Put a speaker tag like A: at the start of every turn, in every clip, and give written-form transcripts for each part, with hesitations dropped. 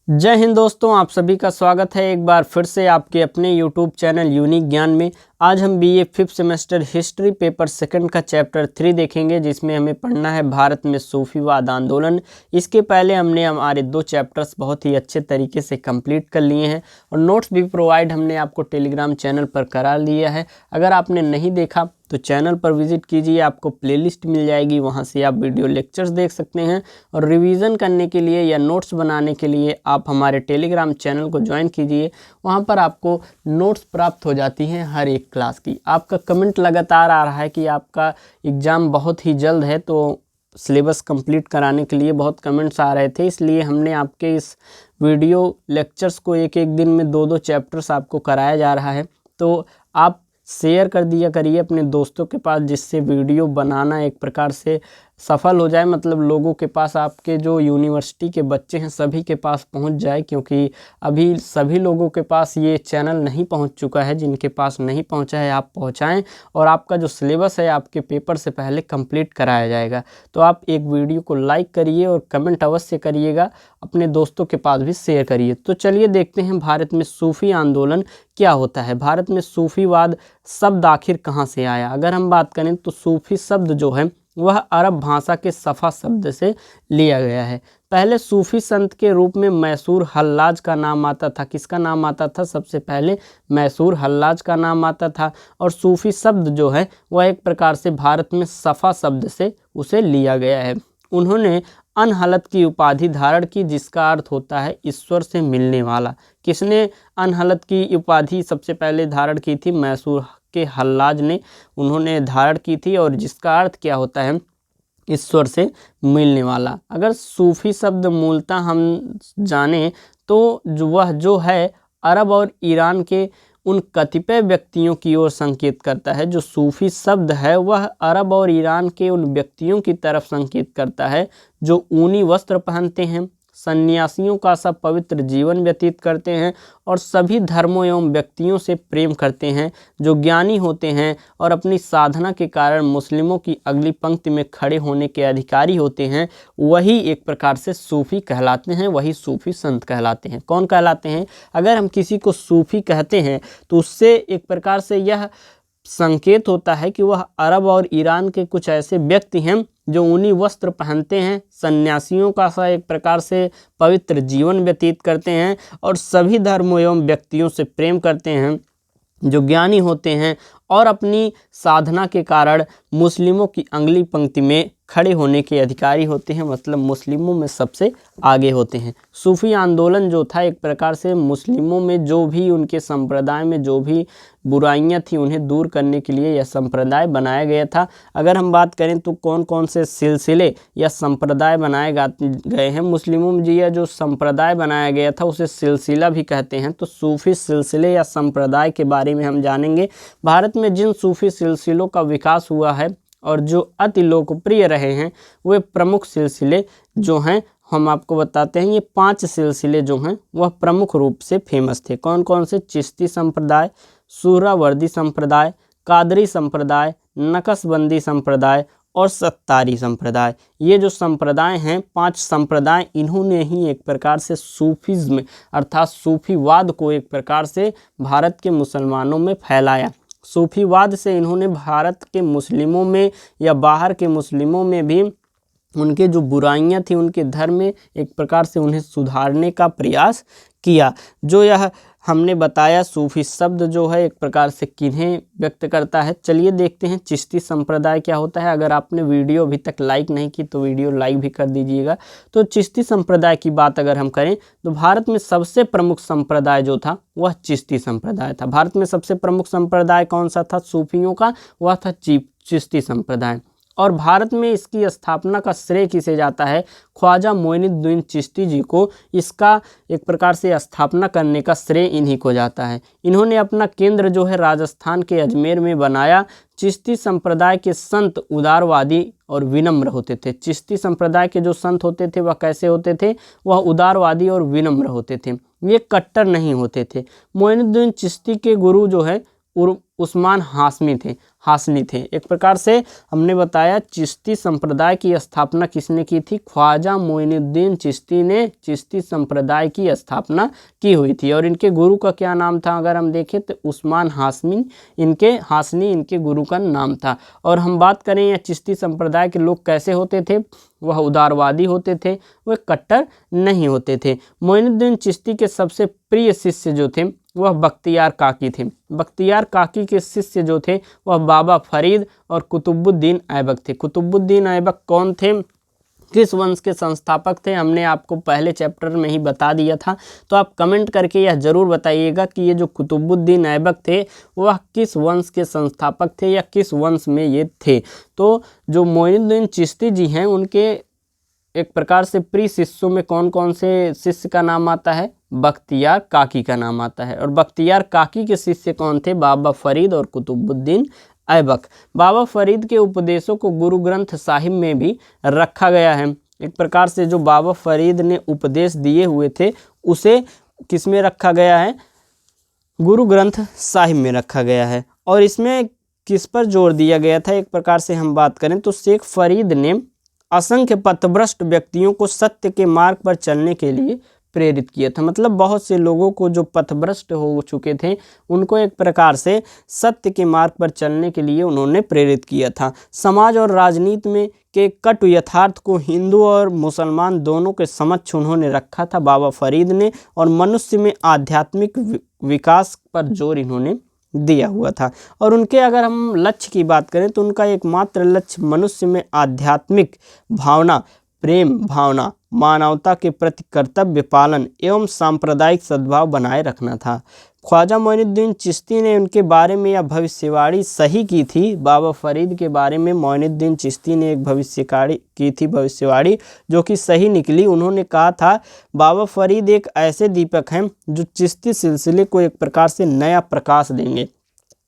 A: जय हिंद दोस्तों, आप सभी का स्वागत है एक बार फिर से आपके अपने YouTube चैनल यूनिक ज्ञान में। आज हम BA 5th semester history paper second का चैप्टर 3 देखेंगे, जिसमें हमें पढ़ना है भारत में सूफीवाद आंदोलन। इसके पहले हमने हमारे 2 चैप्टर्स बहुत ही अच्छे तरीके से कंप्लीट कर लिए हैं और नोट्स भी प्रोवाइड हमने आपको टेलीग्राम चैनल पर करा लिया है। अगर आपने नहीं देखा तो चैनल पर विजिट कीजिए, आपको प्लेलिस्ट मिल जाएगी, वहां से आप वीडियो लेक्चर्स देख सकते हैं। और रिवीजन करने के लिए या नोट्स बनाने के लिए आप हमारे टेलीग्राम चैनल को ज्वाइन कीजिए, वहां पर आपको नोट्स प्राप्त हो जाती हैं हर एक क्लास की। आपका कमेंट लगातार आ रहा है कि आपका एग्ज़ाम बहुत ही जल्द है, तो सिलेबस कंप्लीट कराने के लिए बहुत कमेंट्स आ रहे थे, इसलिए हमने आपके इस वीडियो लेक्चर्स को एक एक दिन में 2-2 चैप्टर्स आपको कराया जा रहा है। तो आप शेयर कर दिया करिए अपने दोस्तों के पास, जिससे वीडियो बनाना एक प्रकार से सफल हो जाए, मतलब लोगों के पास, आपके जो यूनिवर्सिटी के बच्चे हैं सभी के पास पहुंच जाए, क्योंकि अभी सभी लोगों के पास ये चैनल नहीं पहुंच चुका है। जिनके पास नहीं पहुंचा है आप पहुंचाएं, और आपका जो सिलेबस है आपके पेपर से पहले कंप्लीट कराया जाएगा। तो आप एक वीडियो को लाइक करिए और कमेंट अवश्य करिएगा, अपने दोस्तों के पास भी शेयर करिए। तो चलिए देखते हैं भारत में सूफी आंदोलन क्या होता है। भारत में सूफीवाद शब्द आखिर कहाँ से आया। अगर हम बात करें तो सूफी शब्द जो है वह अरब भाषा के सफ़ा शब्द से लिया गया है। पहले सूफी संत के रूप में मैसूर हल्लाज का नाम आता था। किसका नाम आता था? सबसे पहले मैसूर हल्लाज का नाम आता था। और सूफी शब्द जो है वह एक प्रकार से भारत में सफ़ा शब्द से उसे लिया गया है। उन्होंने अनहलत की उपाधि धारण की, जिसका अर्थ होता है ईश्वर से मिलने वाला। किसने अनहलत की उपाधि सबसे पहले धारण की थी? मैसूर के हल्लाज ने उन्होंने धारण की थी, और जिसका अर्थ क्या होता है? ईश्वर से मिलने वाला। अगर सूफी शब्द मूलतः हम जाने तो वह जो है अरब और ईरान के उन कतिपय व्यक्तियों की ओर संकेत करता है। जो सूफी शब्द है वह अरब और ईरान के उन व्यक्तियों की तरफ संकेत करता है जो ऊनी वस्त्र पहनते हैं, सन्यासियों का सा पवित्र जीवन व्यतीत करते हैं और सभी धर्मों एवं व्यक्तियों से प्रेम करते हैं, जो ज्ञानी होते हैं और अपनी साधना के कारण मुस्लिमों की अगली पंक्ति में खड़े होने के अधिकारी होते हैं। वही एक प्रकार से सूफी कहलाते हैं, वही सूफी संत कहलाते हैं। कौन कहलाते हैं? अगर हम किसी को सूफी कहते हैं तो उससे एक प्रकार से यह संकेत होता है कि वह अरब और ईरान के कुछ ऐसे व्यक्ति हैं जो ऊनी वस्त्र पहनते हैं, सन्यासियों का सा एक प्रकार से पवित्र जीवन व्यतीत करते हैं और सभी धर्मों एवं व्यक्तियों से प्रेम करते हैं, जो ज्ञानी होते हैं और अपनी साधना के कारण मुस्लिमों की अगली पंक्ति में खड़े होने के अधिकारी होते हैं, मतलब मुस्लिमों में सबसे आगे होते हैं। सूफी आंदोलन जो था एक प्रकार से मुस्लिमों में जो भी उनके संप्रदाय में जो भी बुराइयां थी उन्हें दूर करने के लिए यह संप्रदाय बनाया गया था। अगर हम बात करें तो कौन कौन से सिलसिले या संप्रदाय बनाए गए हैं मुस्लिमों में, यह जो संप्रदाय बनाया गया था उसे सिलसिला भी कहते हैं। तो सूफी सिलसिले या संप्रदाय के बारे में हम जानेंगे। भारत में जिन सूफी सिलसिलों का विकास हुआ है और जो अति लोकप्रिय रहे हैं वे प्रमुख सिलसिले जो हैं हम आपको बताते हैं। ये 5 सिलसिले जो हैं वह प्रमुख रूप से फेमस थे। कौन कौन से? चिश्ती संप्रदाय, सुहरावर्दी संप्रदाय, कादरी संप्रदाय, नक्शबंदी संप्रदाय और सत्तारी संप्रदाय। ये जो संप्रदाय हैं 5 संप्रदाय, इन्होंने ही एक प्रकार से सूफिज्म अर्थात सूफीवाद को एक प्रकार से भारत के मुसलमानों में फैलाया। सूफीवाद से इन्होंने भारत के मुस्लिमों में या बाहर के मुस्लिमों में भी उनके जो बुराइयां थी उनके धर्म में एक प्रकार से उन्हें सुधारने का प्रयास किया। जो यह हमने बताया सूफी शब्द जो है एक प्रकार से किन्हें व्यक्त करता है, चलिए देखते हैं चिश्ती संप्रदाय क्या होता है। अगर आपने वीडियो अभी तक लाइक नहीं की तो वीडियो लाइक भी कर दीजिएगा। तो चिश्ती संप्रदाय की बात अगर हम करें तो भारत में सबसे प्रमुख संप्रदाय जो था वह चिश्ती संप्रदाय था। भारत में सबसे प्रमुख संप्रदाय कौन सा था सूफियों का? वह था चिश्ती संप्रदाय। और भारत में इसकी स्थापना का श्रेय किसे जाता है? ख्वाजा मोइनुद्दीन चिश्ती जी को इसका एक प्रकार से स्थापना करने का श्रेय इन्हीं को जाता है। इन्होंने अपना केंद्र जो है राजस्थान के अजमेर में बनाया। चिश्ती संप्रदाय के संत उदारवादी और विनम्र होते थे। चिश्ती संप्रदाय के जो संत होते थे वह कैसे होते थे? वह उदारवादी और विनम्र होते थे, ये कट्टर नहीं होते थे। मोइनुद्दीन चिश्ती के गुरु जो है उस्मान हाशमी थे। हासनी थे। एक प्रकार से हमने बताया चिश्ती संप्रदाय की स्थापना किसने की थी? ख्वाजा मोइनुद्दीन चिश्ती ने चिश्ती संप्रदाय की स्थापना की हुई थी। और इनके गुरु का क्या नाम था? अगर हम देखें तो उस्मान हासनी इनके गुरु का नाम था। और हम बात करें या चिश्ती संप्रदाय के लोग कैसे होते थे? वह उदारवादी होते थे, वह कट्टर नहीं होते थे। मोइनुद्दीन चिश्ती के सबसे प्रिय शिष्य जो थे वह बख्तियार काकी थे। बख्तियार काकी के शिष्य जो थे वह बाबा फरीद और कुतुबुद्दीन ऐबक थे। कुतुबुद्दीन ऐबक कौन थे? किस वंश के संस्थापक थे? हमने आपको पहले चैप्टर में ही बता दिया था। तो आप कमेंट करके यह जरूर बताइएगा कि ये जो कुतुबुद्दीन ऐबक थे वह किस वंश के संस्थापक थे या किस वंश में ये थे। तो जो मोइनुद्दीन चिश्ती जी हैं उनके एक प्रकार से प्रिय शिष्यों में कौन कौन से शिष्य का नाम आता है? बख्तियार काकी का नाम आता है। और बख्तियार काकी के शिष्य कौन थे? बाबा फरीद और कुतुबुद्दीन ऐबक। बाबा फरीद के उपदेशों को गुरु ग्रंथ साहिब में भी रखा गया है। एक प्रकार से जो बाबा फरीद ने उपदेश दिए हुए थे उसे किस में रखा गया है? गुरु ग्रंथ साहिब में रखा गया है। और इसमें किस पर जोर दिया गया था? एक प्रकार से हम बात करें तो शेख फरीद ने असंख्य पथभ्रष्ट व्यक्तियों को सत्य के मार्ग पर चलने के लिए प्रेरित किया था। मतलब बहुत से लोगों को जो पथभ्रष्ट हो चुके थे उनको एक प्रकार से सत्य के मार्ग पर चलने के लिए उन्होंने प्रेरित किया था। समाज और राजनीति में के कट यथार्थ को हिंदू और मुसलमान दोनों के समक्ष उन्होंने रखा था बाबा फरीद ने। और मनुष्य में आध्यात्मिक विकास पर जोर इन्होंने दिया हुआ था। और उनके अगर हम लक्ष्य की बात करें तो उनका एकमात्र लक्ष्य मनुष्य में आध्यात्मिक भावना, प्रेम भावना, मानवता के प्रति कर्तव्य पालन एवं सांप्रदायिक सद्भाव बनाए रखना था। ख्वाजा मोइनुद्दीन चिश्ती ने उनके बारे में यह भविष्यवाणी सही की थी। बाबा फरीद के बारे में मोइनुद्दीन चिश्ती ने एक भविष्यवाणी जो कि सही निकली। उन्होंने कहा था बाबा फरीद एक ऐसे दीपक हैं जो चिश्ती सिलसिले को एक प्रकार से नया प्रकाश देंगे,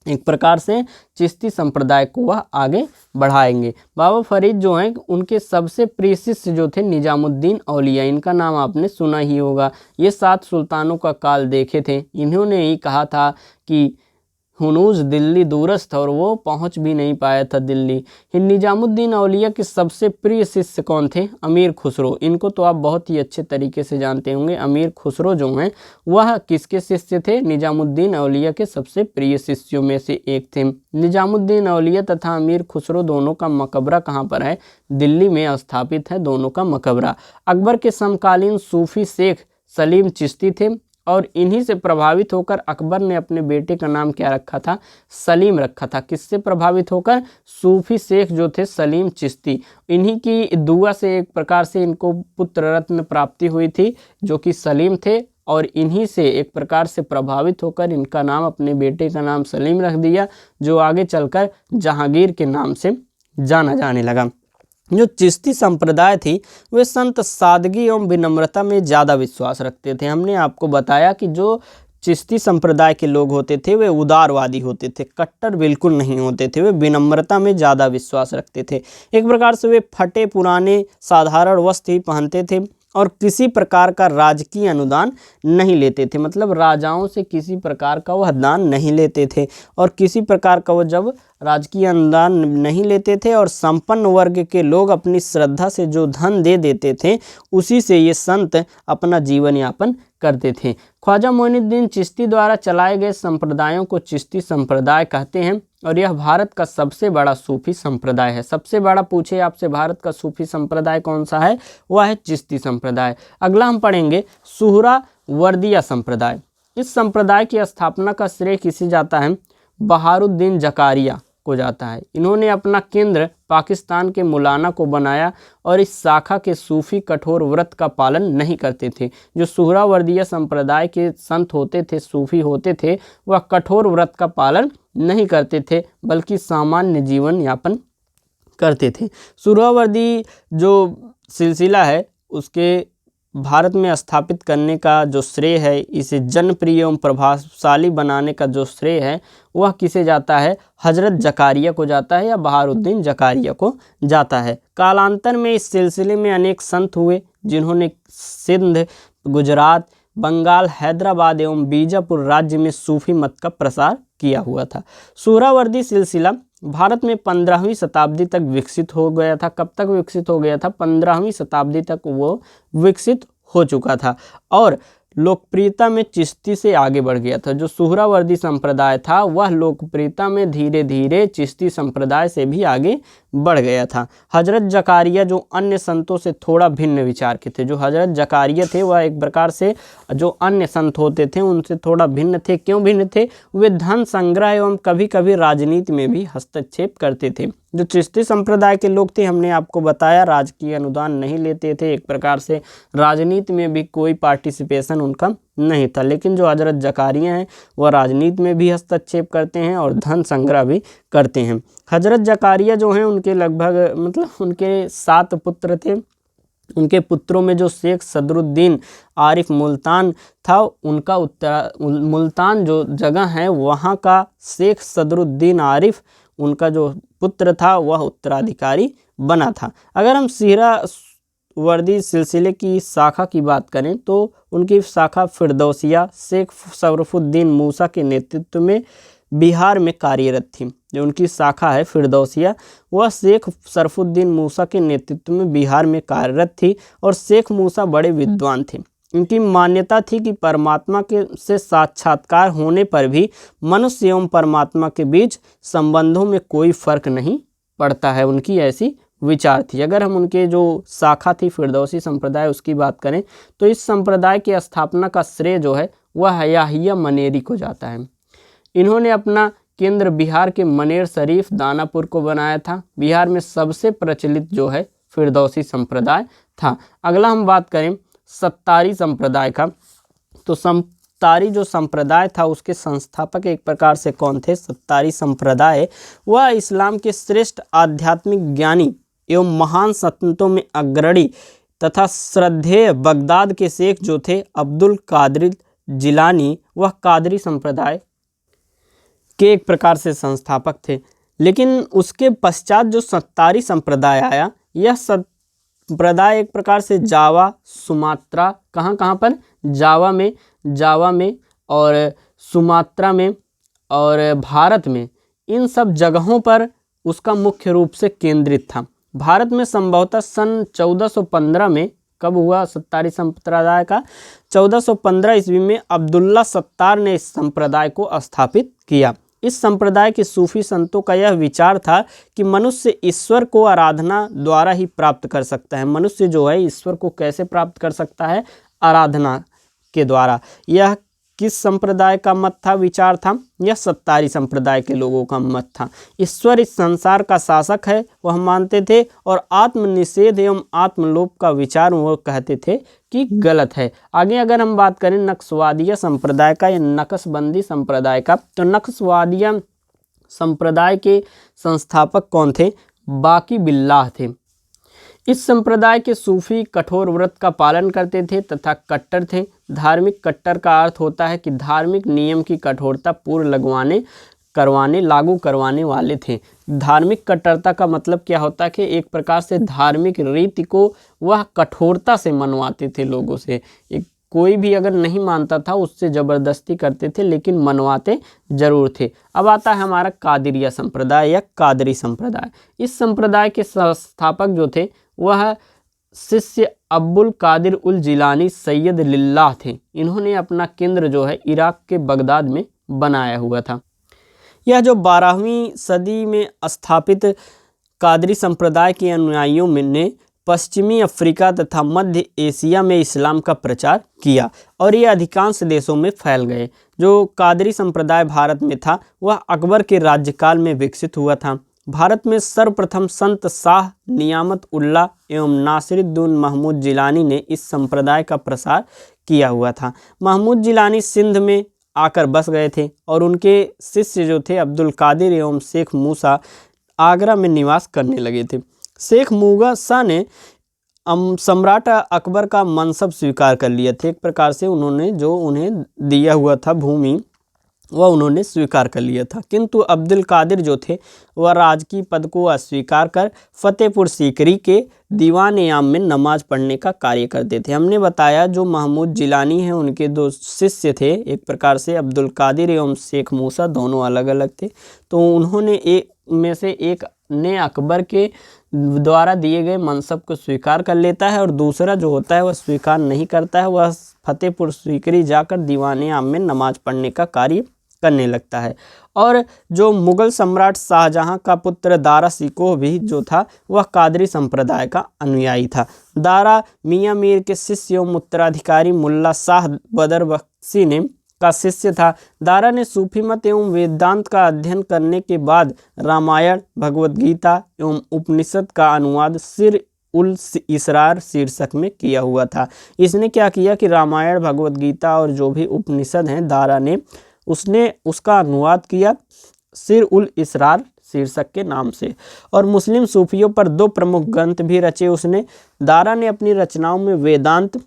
A: एक प्रकार से चिश्ती संप्रदाय को वह आगे बढ़ाएंगे। बाबा फरीद जो हैं उनके सबसे प्रिय शिष्य जो थे निजामुद्दीन औलिया, इनका नाम आपने सुना ही होगा। ये 7 सुल्तानों का काल देखे थे। इन्होंने ही कहा था कि हुनूज दिल्ली दूरस्थ, और वो पहुंच भी नहीं पाया था दिल्ली। निजामुद्दीन औलिया के सबसे प्रिय शिष्य कौन थे? अमीर खुसरो। इनको तो आप बहुत ही अच्छे तरीके से जानते होंगे। अमीर खुसरो जो हैं वह किसके शिष्य थे? निजामुद्दीन औलिया के सबसे प्रिय शिष्यों में से एक थे। निजामुद्दीन औलिया तथा अमीर खुसरो दोनों का मकबरा कहाँ पर है? दिल्ली में स्थापित है दोनों का मकबरा। अकबर के समकालीन सूफी शेख सलीम चिश्ती थे और इन्हीं से प्रभावित होकर अकबर ने अपने बेटे का नाम क्या रखा था? सलीम रखा था। किससे प्रभावित होकर? सूफी शेख जो थे सलीम चिश्ती, इन्हीं की दुआ से एक प्रकार से इनको पुत्र रत्न प्राप्ति हुई थी जो कि सलीम थे। और इन्हीं से एक प्रकार से प्रभावित होकर इनका नाम, अपने बेटे का नाम सलीम रख दिया, जो आगे चलकर जहांगीर के नाम से जाना जाने लगा। जो चिश्ती संप्रदाय थी वे संत सादगी एवं विनम्रता में ज़्यादा विश्वास रखते थे। हमने आपको बताया कि जो चिश्ती संप्रदाय के लोग होते थे वे उदारवादी होते थे, कट्टर बिल्कुल नहीं होते थे। वे विनम्रता में ज़्यादा विश्वास रखते थे। एक प्रकार से वे फटे पुराने साधारण वस्त्र ही पहनते थे और किसी प्रकार का राजकीय अनुदान नहीं लेते थे। मतलब राजाओं से किसी प्रकार का वह दान नहीं लेते थे। और किसी प्रकार का वह जब राजकीय अनुदान नहीं लेते थे और संपन्न वर्ग के लोग अपनी श्रद्धा से जो धन दे देते थे उसी से ये संत अपना जीवन यापन करते थे। ख्वाजा मोइनुद्दीन चिश्ती द्वारा चलाए गए संप्रदायों को चिश्ती संप्रदाय कहते हैं और यह भारत का सबसे बड़ा सूफी संप्रदाय है। सबसे बड़ा पूछे आपसे भारत का सूफी संप्रदाय कौन सा है? वह है चिश्ती संप्रदाय। अगला हम पढ़ेंगे सुहरावर्दिया संप्रदाय। इस संप्रदाय की स्थापना का श्रेय किसे जाता है? बहारुद्दीन जकारिया को जाता है। इन्होंने अपना केंद्र पाकिस्तान के मुलाना को बनाया और इस शाखा के सूफी कठोर व्रत का पालन नहीं करते थे। जो सुहरावर्दिया संप्रदाय के संत होते थे, सूफी होते थे, वह कठोर व्रत का पालन नहीं करते थे बल्कि सामान्य जीवन यापन करते थे। सुहरावर्दी जो सिलसिला है उसके भारत में स्थापित करने का जो श्रेय है, इसे जनप्रिय एवं प्रभावशाली बनाने का जो श्रेय है वह किसे जाता है? हजरत जकारिया को जाता है या बहारुद्दीन जकारिया को जाता है। कालांतर में इस सिलसिले में अनेक संत हुए जिन्होंने सिंध, गुजरात, बंगाल, हैदराबाद एवं बीजापुर राज्य में सूफी मत का प्रसार किया हुआ था। सुहरावर्दी सिलसिला भारत में 15वीं शताब्दी तक विकसित हो गया था। कब तक विकसित हो गया था? 15वीं शताब्दी तक वो विकसित हो चुका था और लोकप्रियता में चिश्ती से आगे बढ़ गया था। जो सुहरावर्दी संप्रदाय था वह लोकप्रियता में धीरे धीरे चिश्ती संप्रदाय से भी आगे बढ़ गया था। हजरत जकारिया जो अन्य संतों से थोड़ा भिन्न विचार के थे, जो हजरत जकारिया थे वह एक प्रकार से जो अन्य संत होते थे उनसे थोड़ा भिन्न थे। क्यों भिन्न थे? वे धन संग्रह एवं कभी कभी राजनीति में भी हस्तक्षेप करते थे। जो चिश्ती संप्रदाय के लोग थे, हमने आपको बताया, राजकीय अनुदान नहीं लेते थे, एक प्रकार से राजनीति में भी कोई पार्टिसिपेशन उनका नहीं था। लेकिन जो हजरत जकारिया हैं वह राजनीति में भी हस्तक्षेप करते हैं और धन संग्रह भी करते हैं। हजरत जकारिया जो हैं उनके लगभग उनके 7 पुत्र थे। उनके पुत्रों में जो शेख सदरुद्दीन आरिफ मुल्तान था, उनका मुल्तान जो जगह है वहाँ का शेख सदरुद्दीन आरिफ उनका जो पुत्र था वह उत्तराधिकारी बना था। अगर हम सुहरावर्दी सिलसिले की शाखा की बात करें तो उनकी शाखा फिरदौसिया शेख शरफुद्दीन मूसा के नेतृत्व में बिहार में कार्यरत थी। जो उनकी शाखा है फिरदौसिया, वह शेख शरफुद्दीन मूसा के नेतृत्व में बिहार में कार्यरत थी और शेख मूसा बड़े विद्वान थे। इनकी मान्यता थी कि परमात्मा के से साक्षात्कार होने पर भी मनुष्य एवं परमात्मा के बीच संबंधों में कोई फर्क नहीं पड़ता है। उनकी ऐसी विचार थी। अगर हम उनके जो शाखा थी फिरदौसी संप्रदाय उसकी बात करें तो इस संप्रदाय की स्थापना का श्रेय जो है वह याहिया मनेरी को जाता है। इन्होंने अपना केंद्र बिहार के मनेर शरीफ दानापुर को बनाया था। बिहार में सबसे प्रचलित जो है फिरदौसी संप्रदाय था। अगला हम बात करें सत्तारी संप्रदाय का, तो सत्तारी जो संप्रदाय था उसके संस्थापक एक प्रकार से कौन थे? सत्तारी संप्रदाय वह इस्लाम के श्रेष्ठ आध्यात्मिक ज्ञानी एवं महान संतों में अग्रणी तथा श्रद्धेय बगदाद के शेख जो थे अब्दुल कादिर जिलानी, वह कादरी संप्रदाय के एक प्रकार से संस्थापक थे। लेकिन उसके पश्चात जो सत्तारी संप्रदाय आया, यह संप्रदाय एक प्रकार से जावा, सुमात्रा, कहाँ पर? जावा में और सुमात्रा में और भारत में, इन सब जगहों पर उसका मुख्य रूप से केंद्रित था। भारत में संभवतः सन 1415 में कब हुआ सत्तारी संप्रदाय का? 1415 ईस्वी में अब्दुल्ला सत्तार ने इस संप्रदाय को स्थापित किया। इस संप्रदाय के सूफी संतों का यह विचार था कि मनुष्य ईश्वर को आराधना द्वारा ही प्राप्त कर सकता है। मनुष्य जो है ईश्वर को कैसे प्राप्त कर सकता है? आराधना के द्वारा। यह किस संप्रदाय का मत था, विचार था? यह सत्तारी संप्रदाय के लोगों का मत था। ईश्वर इस संसार का शासक है वह मानते थे और आत्मनिषेध एवं आत्मलोप का विचार वो कहते थे कि गलत है। आगे अगर हम बात करें नक्शवादिया संप्रदाय का या नक्शबंदी संप्रदाय का, तो नक्शवादिया संप्रदाय के संस्थापक कौन थे? बाकी बिल्लाह थे। इस संप्रदाय के सूफी कठोर व्रत का पालन करते थे तथा कट्टर थे। धार्मिक कट्टर का अर्थ होता है कि धार्मिक नियम की कठोरता लागू करवाने वाले थे। धार्मिक कट्टरता का मतलब क्या होता है कि एक प्रकार से धार्मिक रीति को वह कठोरता से मनवाते थे लोगों से। कोई भी अगर नहीं मानता था उससे ज़बरदस्ती करते थे, लेकिन मनवाते जरूर थे। अब आता है हमारा कादिरिया संप्रदाय या कादरी संप्रदाय। इस संप्रदाय के संस्थापक जो थे वह शिष्य अब्दुल कादिर उल जिलानी सैयद लिल्लाह थे। इन्होंने अपना केंद्र जो है इराक के बगदाद में बनाया हुआ था। यह जो 12वीं सदी में स्थापित कादरी संप्रदाय के अनुयायियों ने पश्चिमी अफ्रीका तथा मध्य एशिया में इस्लाम का प्रचार किया और ये अधिकांश देशों में फैल गए। जो कादरी संप्रदाय भारत में था वह अकबर के राज्यकाल में विकसित हुआ था। भारत में सर्वप्रथम संत शाह नियामत उल्लाह एवं नासिरुद्दीन महमूद जिलानी ने इस संप्रदाय का प्रसार किया हुआ था। महमूद जिलानी सिंध में आकर बस गए थे और उनके शिष्य जो थे अब्दुल कादिर एवं शेख मूसा आगरा में निवास करने लगे थे। शेख मूसा ने सम्राट अकबर का मनसब स्वीकार कर लिया था। एक प्रकार से उन्होंने जो उन्हें दिया हुआ था भूमि वह उन्होंने स्वीकार कर लिया था, किंतु अब्दुल कादिर जो थे वह राजकीय पद को अस्वीकार कर फतेहपुर सीकरी के दीवान आम में नमाज पढ़ने का कार्य करते थे। हमने बताया जो महमूद जिलानी हैं उनके 2 शिष्य थे, एक प्रकार से अब्दुल कादिर एवं शेख मूसा, दोनों अलग अलग थे। तो उन्होंने में से एक ने अकबर के द्वारा दिए गए मनसब को स्वीकार कर लेता है और दूसरा जो होता है वह स्वीकार नहीं करता है, वह फतेहपुर सीकरी जाकर दीवाने आम में नमाज पढ़ने का कार्य करने लगता है। और जो मुगल सम्राट शाहजहां का पुत्र दारा शिकोह भी जो था वह कादरी संप्रदाय का अनुयायी था। दारा मियां मीर के शिष्य एवं उत्तराधिकारी मुल्ला शाह बदर बख्शी ने का शिष्य था। दारा ने सूफी मत एवं वेदांत का अध्ययन करने के बाद रामायण, भगवत गीता एवं उपनिषद का अनुवाद सिर उल इसरार शीर्षक में किया हुआ था। इसने क्या किया कि रामायण, भगवत गीता और जो भी उपनिषद हैं दारा ने उसने उसका अनुवाद किया सिर उल इसरार शीर्षक के नाम से। और मुस्लिम सूफियों पर 2 प्रमुख ग्रंथ भी रचे उसने। दारा ने अपनी रचनाओं में वेदांत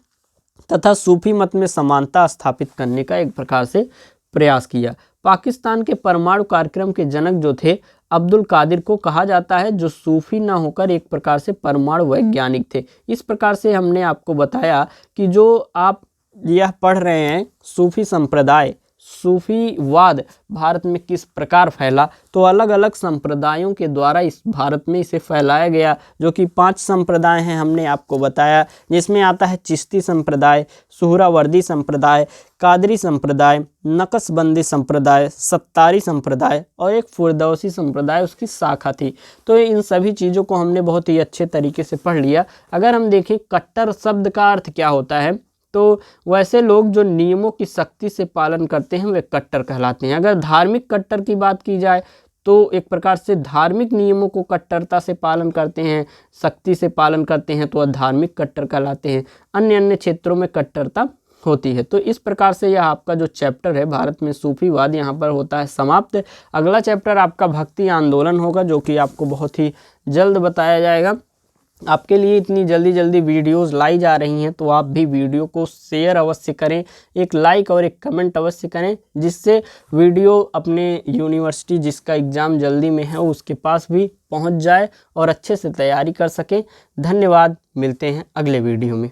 A: तथा सूफी मत में समानता स्थापित करने का एक प्रकार से प्रयास किया। पाकिस्तान के परमाणु कार्यक्रम के जनक जो थे अब्दुल कादिर को कहा जाता है, जो सूफी न होकर एक प्रकार से परमाणु वैज्ञानिक थे। इस प्रकार से हमने आपको बताया कि जो आप यह पढ़ रहे हैं सूफी संप्रदाय, सूफीवाद भारत में किस प्रकार फैला, तो अलग अलग संप्रदायों के द्वारा इस भारत में इसे फैलाया गया, जो कि 5 संप्रदाय हैं हमने आपको बताया, जिसमें आता है चिश्ती संप्रदाय, सुहरावर्दी संप्रदाय, कादरी संप्रदाय, नक्शबंदी संप्रदाय, सत्तारी संप्रदाय और एक फुरदौसी संप्रदाय उसकी शाखा थी। तो इन सभी चीज़ों को हमने बहुत ही अच्छे तरीके से पढ़ लिया। अगर हम देखें कट्टर शब्द का अर्थ क्या होता है, तो वैसे लोग जो नियमों की सख्ती से पालन करते हैं वे कट्टर कहलाते हैं। अगर धार्मिक कट्टर की बात की जाए तो एक प्रकार से धार्मिक नियमों को कट्टरता से पालन करते हैं, सख्ती से पालन करते हैं, तो वह धार्मिक कट्टर कहलाते हैं। अन्य क्षेत्रों में कट्टरता होती है। तो इस प्रकार से यह आपका जो चैप्टर है भारत में सूफीवाद यहाँ पर होता है समाप्त। अगला चैप्टर आपका भक्ति आंदोलन होगा, जो कि आपको बहुत ही जल्द बताया जाएगा। आपके लिए इतनी जल्दी वीडियोस लाई जा रही हैं, तो आप भी वीडियो को शेयर अवश्य करें, एक लाइक और एक कमेंट अवश्य करें, जिससे वीडियो अपने यूनिवर्सिटी जिसका एग्ज़ाम जल्दी में है उसके पास भी पहुंच जाए और अच्छे से तैयारी कर सकें। धन्यवाद, मिलते हैं अगले वीडियो में।